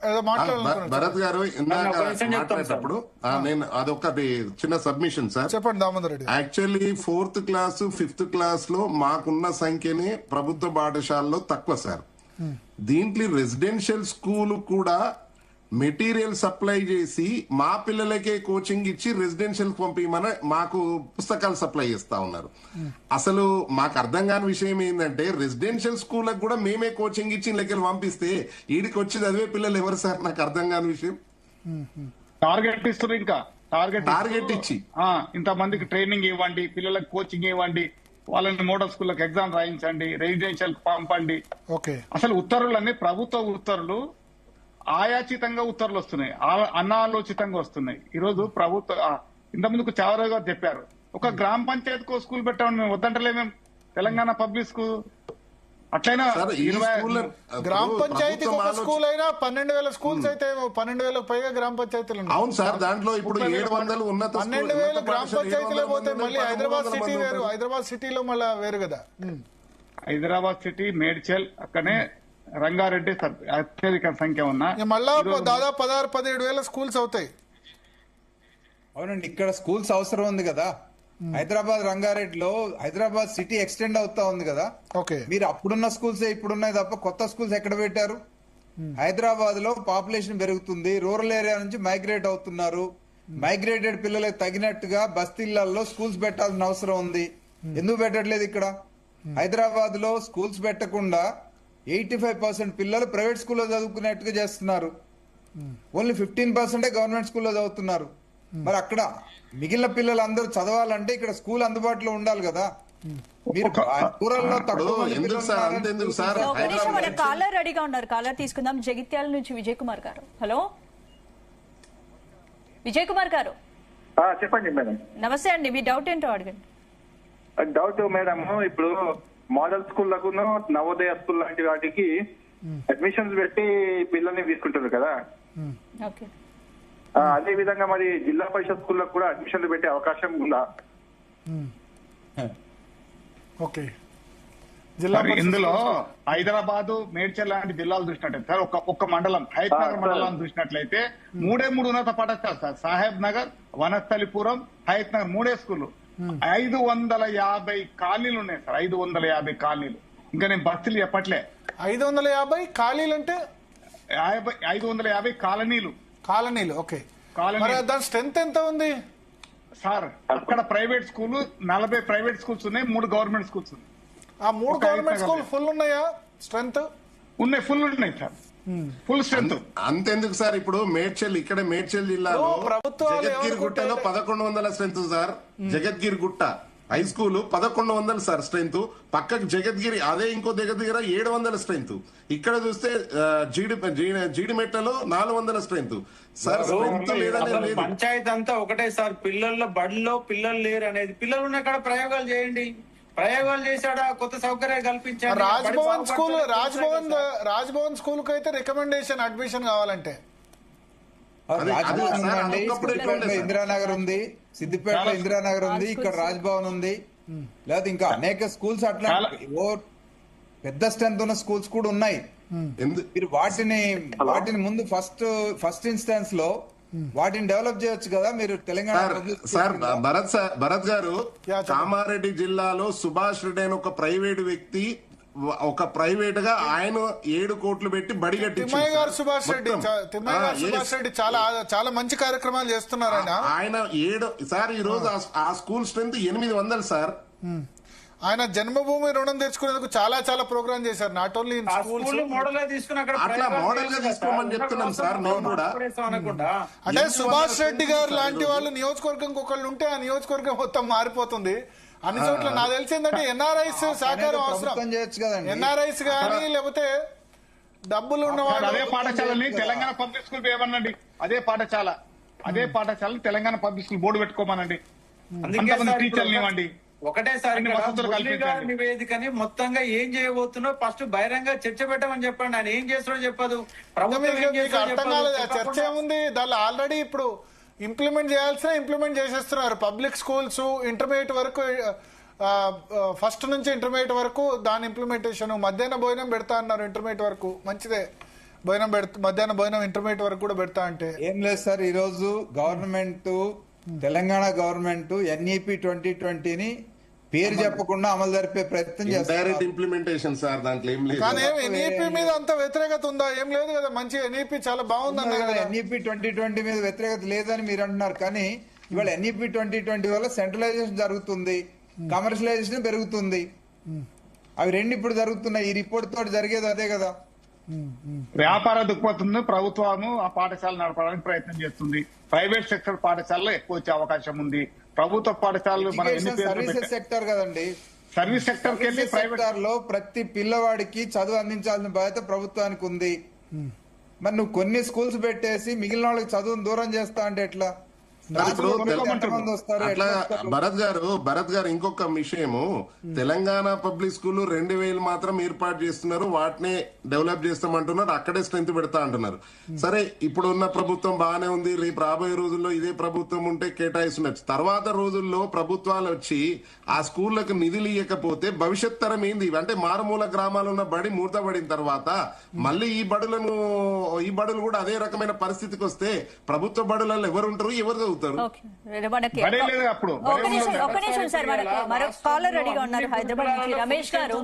భరత్ గారు ఇందాక మాట్లాడేటప్పుడు నేను అదొకటి చిన్న సబ్మిషన్ సార్. చెప్పండి Damodar Reddy. Actually 4th class 5th class లో మాకున్న సంఖ్యనే ప్రభుత్వ పాఠశాలలో తక్కువ సార్. దీంట్లో రెసిడెన్షియల్ స్కూల్ కూడా మెటీరియల్ సప్లై చేసి మా పిల్లలకే కోచింగ్ ఇచ్చి రెసిడెన్షియల్ పంపించమని మాకు పుస్తకాలు సప్లై చేస్తా ఉన్నారు. అసలు మాకు అర్థం కాని విషయం ఏంటంటే రెసిడెన్షియల్ స్కూళ్ళకు కూడా మేమే కోచింగ్ ఇచ్చి లెక్కలు పంపిస్తే ఈడికి వచ్చి చదివే పిల్లలు ఎవరు సార్? నాకు అర్థం కాని విషయం. టార్గెట్ ఇస్తారు, ఇంకా టార్గెట్ ఇచ్చి ఇంతమందికి ట్రైనింగ్ ఇవ్వండి, పిల్లలకు కోచింగ్ ఇవ్వండి, వాళ్ళని మోడల్ స్కూళ్ళకి ఎగ్జామ్ రాయించండి, రెసిడెన్షియల్ పంపండి. అసలు ఉత్తర్వులన్నీ ప్రభుత్వ ఉత్తర్వులు ఆయాచితంగా ఉత్తర్వులు వస్తున్నాయి, అనాలోచితంగా వస్తున్నాయి. ఈ రోజు ప్రభుత్వ ఇంతకుముందుకు చావరావు గారు చెప్పారు, ఒక గ్రామ పంచాయతీకో స్కూల్ పెట్టామని మేము వద్దంటలే. మేము తెలంగాణ పబ్లిక్ స్కూల్ అట్లయినా గ్రామ పంచాయతీ ఒక స్కూల్ అయినా 12,000 స్కూల్స్ అయితే 12,000 పైగా గ్రామ పంచాయతీలు. అవును సార్, దాంట్లో ఇప్పుడు 700 ఉన్నత 12,000 గ్రామ పంచాయతీలో పోతే మళ్ళీ హైదరాబాద్ సిటీ వేరు, హైదరాబాద్ సిటీలో మళ్ళీ వేరు కదా. హైదరాబాద్ సిటీ మేడ్చల్ అక్కడనే రంగారెడ్డి అత్యధిక సంఖ్య ఉన్న మళ్ళా దాదాపు 16-17 స్కూల్స్ అవుతాయి. అవునండి, ఇక్కడ స్కూల్స్ అవసరం ఉంది కదా. హైదరాబాద్ రంగారెడ్డిలో హైదరాబాద్ సిటీ ఎక్స్టెండ్ అవుతా ఉంది కదా. మీరు అప్పుడున్న స్కూల్స్ ఇప్పుడున్నాయి తప్ప కొత్త స్కూల్స్ ఎక్కడ పెట్టారు? హైదరాబాద్ లో పాపులేషన్ పెరుగుతుంది, రూరల్ ఏరియా నుంచి మైగ్రేట్ అవుతున్నారు. మైగ్రేటెడ్ పిల్లలకు తగినట్టుగా బస్తీలలో స్కూల్స్ పెట్టాల్సిన అవసరం ఉంది. ఎందుకు పెట్టట్లేదు? ఇక్కడ హైదరాబాద్ లో స్కూల్స్ పెట్టకుండా 85% పిల్లలు ప్రైవేట్ స్కూల్లో చదువుకునేట్టుగా చేస్తున్నారు. ఓన్లీ 15% గవర్నమెంట్ స్కూల్లో చదువుతున్నారు. మరి అక్కడ మిగిలిన పిల్లలు అందరూ చదవాలంటే ఇక్కడ స్కూల్ అందుబాటులో ఉండాలి కదా. మీరు ఊరల్లో కాలర్ రెడీగా ఉన్నారు, కాలర్ తీసుకుందాం. జగిత్యాల నుంచి విజయ్ కుమార్ గారు. హలో విజయ్ కుమార్ గారు, చెప్పండి మేడం. నమస్తే అండి, మీ డౌట్ ఏంటో అడగండి. డౌట్ మేడం, ఇప్పుడు మోడల్ స్కూళ్లకు నవోదయ స్కూల్ లాంటి వాటికి అడ్మిషన్స్ పెట్టి పిల్లల్ని తీసుకుంటారు కదా. అదే విధంగా మరి జిల్లా పరిషత్ స్కూళ్ళకు కూడా అడ్మిషన్లు పెట్టే అవకాశం ఉందా? ఇందులో హైదరాబాద్ మేడ్చల్ లాంటి జిల్లాలు చూసినట్లయితే సార్, ఒక్క మండలం హైత్ నగర్ మండలాన్ని చూసినట్లయితే 3 ఉన్నత పాఠశాల సార్. సాహెబ్ నగర్, వనస్థలిపురం, హైత్ నగర్ 3 స్కూళ్లు. 550 కాలనీలు ఉన్నాయి సార్. 550 కాలనీలు. ఇంకా నేను బస్తీలు చెప్పట్లే. 550 ఖాళీలు అంటే 550 కాలనీలు. ఓకే, దాని స్ట్రెంత్ ఎంత ఉంది సార్? అక్కడ ప్రైవేట్ స్కూల్ 40 ప్రైవేట్ స్కూల్స్ ఉన్నాయి, 3 గవర్నమెంట్ స్కూల్స్ ఉన్నాయి. ఆ 3 గవర్నమెంట్ స్కూల్ ఫుల్ ఉన్నాయా? స్ట్రెంత్ ఉన్నాయి, ఫుల్ ఉన్నాయి సార్, ఫుల్ స్ట్రెంత్. అంతెందుకు సార్, ఇప్పుడు మేడ్చల్, ఇక్కడ మేడ్చల్ జిల్లాలో జగద్గిరి గుట్టలో 1100 స్ట్రెంత్ సార్. జగద్గిరి గుట్ట హై స్కూల్ 1100 సార్ స్ట్రెంత్. పక్కకు జగద్గిరి, అదే ఇంకో దగ్గర 700 స్ట్రెంత్. ఇక్కడ చూస్తే జీడిమెట్లలో 400 స్ట్రెంత్ సార్. స్ట్రెంత్ లేదనే పంచాయతీ అంతా ఒకటే సార్. పిల్లల బడిలో పిల్లలు లేరు అనేది, పిల్లలు ఉన్న కాడ ప్రయోగాలు చేయండి. ప్రయోగాలు చేశాడా, కొత్త సౌకర్యాలు కల్పించాడు. రాజ్భవన్ స్కూల్ కు అయితే రికమెండేషన్ అడ్మిషన్ కావాలంటే ఇందిరానగర్ ఉంది, సిద్దిపేటలో ఇందిరానగర్ ఉంది, ఇక్కడ రాజ్భవన్ ఉంది, లేదా ఇంకా అనేక స్కూల్స్ అట్లా పెద్ద స్ట్రెంత్ ఉన్న స్కూల్స్ కూడా ఉన్నాయి. మీరు వాటిని ముందు ఫస్ట్ ఇన్స్టాన్స్ లో వాటిని డెవలప్ చేయొచ్చు కదా. మీరు తెలంగాణ సార్ భరత్ గారు, కామారెడ్డి జిల్లాలో సుభాష్ రెడ్డి అని ఒక ప్రైవేట్ వ్యక్తి, ఒక ప్రైవేట్ గా ఆయన 7 కోట్లు పెట్టి బడి కట్టి సుభాష్ రెడ్డి చాలా మంచి కార్యక్రమాలు చేస్తున్నారు. ఆయన 7 సార్. ఈ రోజు ఆ స్కూల్ స్ట్రెంత్ 800 సార్. ఆయన జన్మభూమి రుణం తెచ్చుకునేందుకు చాలా ప్రోగ్రామ్ చేశారు. నాట్ ఓన్లీ అట్లా మోడల్ గా తీసుకోమని చెప్తున్నాం సార్ మేము కూడా. అంటే సుభాష్ రెడ్డి గారు లాంటి వాళ్ళు నియోజకవర్గం ఒకళ్ళు ఉంటే ఆ నియోజకవర్గం మొత్తం మారిపోతుంది. అన్ని చోట్ల నాకు తెలిసిందంటే ఎన్ఆర్ఐస్ సహకారం అవసరం. ఎన్ఆర్ఐస్ కానీ లేకపోతే డబ్బులు ఉన్న వాళ్ళు అదే పాఠశాలని తెలంగాణ పబ్లిక్ స్కూల్ ఏమనండి, అదే పాఠశాలని తెలంగాణ పబ్లిక్ స్కూల్ బోర్డు పెట్టుకోమనండి. టీచర్లు ఇవ్వండి. ఒకటే సార్, నివేదికని మొత్తంగా ఏం చేయబోతున్నా ఫస్ట్ బహిరంగ చర్చ పెట్టమని చెప్పండి. ఆయన ఏం చేస్తాడో చెప్పదు. చర్చ ఏముంది దానిలో? ఆల్రెడీ ఇప్పుడు ఇంప్లిమెంట్ చేసేస్తున్నారు. పబ్లిక్ స్కూల్స్ ఇంటర్మీడియట్ వరకు, ఫస్ట్ నుంచి ఇంటర్మీడియట్ వరకు దాని ఇంప్లిమెంటేషన్. మధ్యాహ్న భోజనం పెడతా అన్నారు ఇంటర్మీడియట్ వరకు. మంచిదే. మధ్యాహ్నం భోజనం ఇంటర్మీడియట్ వరకు కూడా పెడతా అంటే ఏం లేదు సార్, ఈ రోజు గవర్నమెంట్ తెలంగాణ గవర్నమెంట్ NEP 2020ని పేరు చెప్పకుండా అమలు జరిపే ప్రయత్నం డైరెక్ట్ చేస్తారు. ఇంప్లిమెంటేషన్ సార్, దాంట్లో ఏం లేదు. కానీ NEP మీద అంత వ్యతిరేకత ఉందా? ఏం లేదు కదా, మంచి NEP చాలా బాగుంది అన్నారు కదా. NEP 2020 మీద వ్యతిరేకత లేదని మీరు అంటున్నారు, కానీ ఇవాళ NEP 2020 వల్ల సెంట్రలైజేషన్ జరుగుతుంది, కమర్షియలైజేషన్ పెరుగుతుంది. అవి రెండు ఇప్పుడు జరుగుతున్నాయి. ఈ రిపోర్ట్ తోటి జరిగేది అదే కదా. వ్యాపార దృక్పథంలో ప్రభుత్వము ఆ పాఠశాల నడపడానికి ప్రయత్నం చేస్తుంది. ప్రైవేట్ సెక్టర్ పాఠశాలలో ఎక్కువ వచ్చే అవకాశం ఉంది. ప్రభుత్వ పాఠశాలలు మనం సర్వీసెస్ సెక్టర్ కదండి. సర్వీస్ సెక్టర్ కి వెళ్ళి ప్రైవేట్ సెక్టర్ లో ప్రతి పిల్లవాడికి చదువు అందించాల్సిన బాధ్యత ప్రభుత్వానికి ఉంది. మరి నువ్వు కొన్ని స్కూల్స్ పెట్టేసి మిగిలిన వాళ్ళకి చదువును దూరం చేస్తా అంటే ఎట్లా? అట్లా భరత్ గారు ఇంకొక విషయము, తెలంగాణ పబ్లిక్ స్కూల్ 2000 మాత్రం ఏర్పాటు చేస్తున్నారు, వాటినే డెవలప్ చేస్తామంటున్నారు, అక్కడే స్ట్రెంత్ పెడతా అంటున్నారు. సరే, ఇప్పుడు ఉన్న ప్రభుత్వం బాగానే ఉంది, రేపు రాబోయే రోజుల్లో ఇదే ప్రభుత్వం ఉంటే కేటాయిస్తున్నారు. తర్వాత రోజుల్లో ప్రభుత్వాలు వచ్చి ఆ స్కూళ్లకు నిధులు ఇవ్వకపోతే భవిష్యత్ తరం ఏంది? అంటే మారుమూల గ్రామాలు ఉన్న బడి మూతపడిన తర్వాత మళ్ళీ ఈ బడులు కూడా అదే రకమైన పరిస్థితికి వస్తే ప్రభుత్వ బడులలో ఎవరు ఉంటారు, ఎవరు చదువుతారు? ఒక్క నిమిషం సార్, మరొక కాలర్ రెడీగా ఉన్నారు హైదరాబాద్ నుంచి రమేష్ గారు.